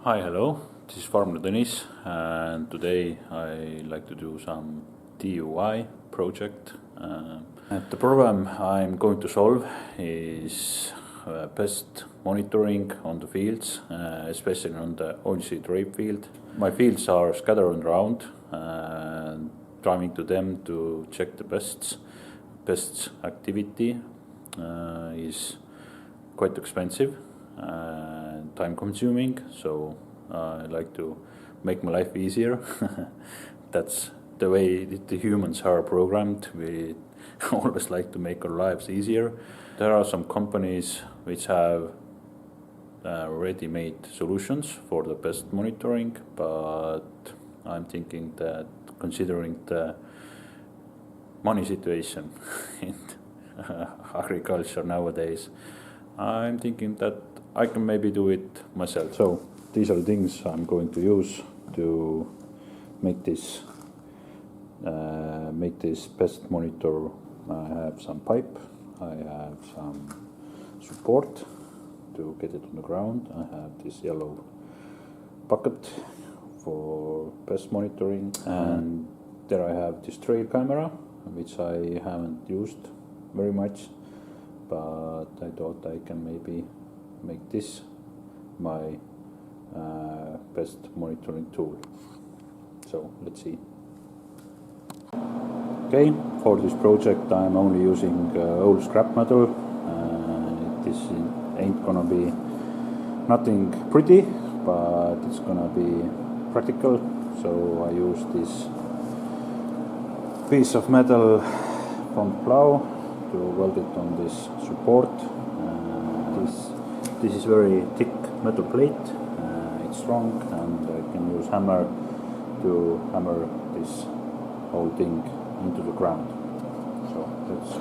Hi, hello, this is Farmer Tõnis and today I like to do some DIY project. The problem I'm going to solve is pest monitoring on the fields, especially on the oilseed rape field. My fields are scattered around and driving to them to check the pests. Pests activity is quite expensive and time consuming, so I like to make my life easier. That's the way the humans are programmed. We always like to make our lives easier. There are some companies which have ready-made solutions for the pest monitoring, but I'm thinking that considering the money situation in agriculture nowadays, I'm thinking that I can maybe do it myself. So these are the things I'm going to use to make this pest monitor. I have some pipe, I have some support to get it on the ground. I have this yellow bucket for pest monitoring, and there I have this trail camera, which I haven't used very much, but I thought I can maybe make this my pest monitoring tool. So let's see. Okay, for this project I'm only using old scrap metal. This ain't gonna be nothing pretty, but it's gonna be practical. So I use this piece of metal from plow to weld it on this support. This is very thick metal plate. It's strong, and I can use hammer to hammer this whole thing into the ground. So let's.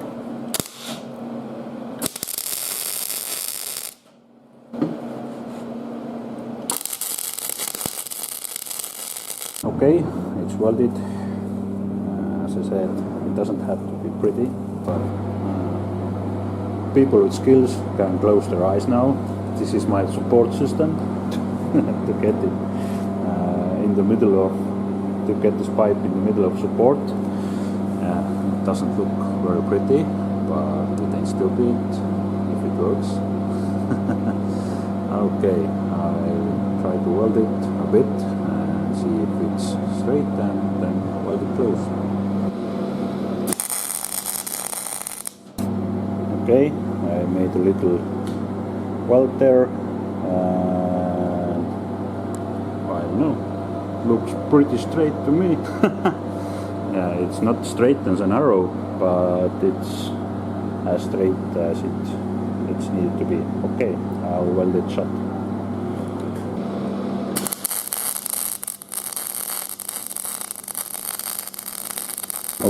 Okay, it's welded. As I said, it doesn't have to be pretty, but people with skills can close their eyes now. This is my support system to get it in the middle of, to get this pipe in the middle of support. It doesn't look very pretty, but it ain't stupid if it works. Okay, I try to weld it a bit and see if it's straight, and then weld it close. Okay, I made a little weld there, and I don't know, looks pretty straight to me. Yeah, it's not straight as an arrow, but it's as straight as it's needed to be. Okay, I'll weld it shut.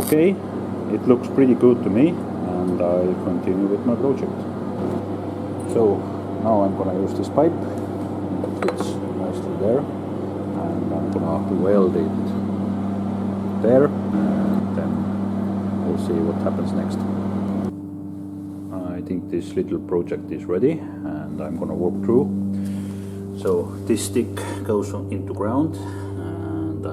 Okay, it looks pretty good to me, and I'll continue with my project. So now I'm gonna use this pipe. It fits nicely there, and I'm gonna weld it there, and then we'll see what happens next. I think this little project is ready, and I'm gonna walk through. So this stick goes into ground, and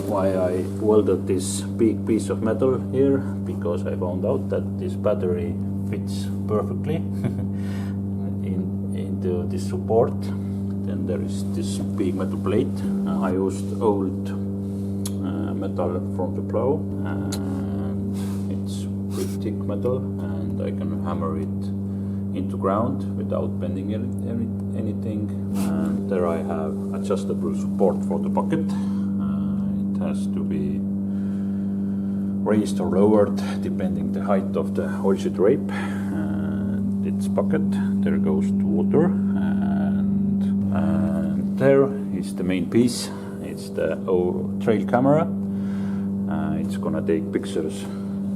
why I welded this big piece of metal here, because I found out that this battery fits perfectly into this support. Then there is this big metal plate. I used old metal from the plow, and it's pretty thick metal, and I can hammer it into ground without bending anything. And there I have adjustable support for the bucket. It has to be raised or lowered depending the height of the oilseed rape. And its bucket, there goes the water, and there is the main piece. It's the trail camera. It's gonna take pictures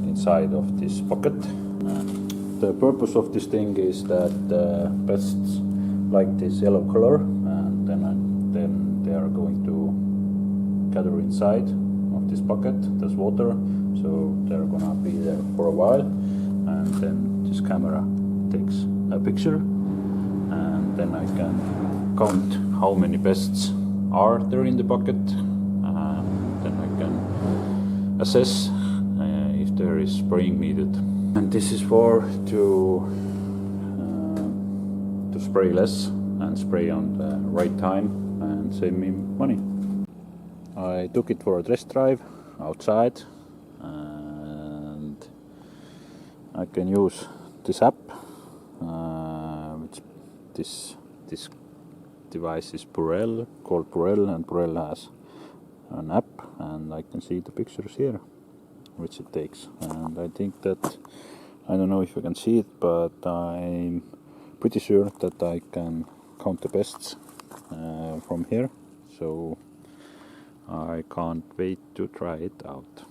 inside of this bucket. The purpose of this thing is that pests like this yellow color, and then they are going to gather inside of this bucket. There's water, so they're gonna be there for a while, and then this camera takes a picture, and then I can count how many pests are there in the bucket, then I can assess if there is spraying needed. And this is for to spray less and spray on the right time and save me money. I took it for a test drive outside, and I can use this app. This device is Burrel, called Burrel, and Burrel has an app, and I can see the pictures here which it takes. And I think that, I don't know if you can see it, but I'm pretty sure that I can count the pests from here, so I can't wait to try it out.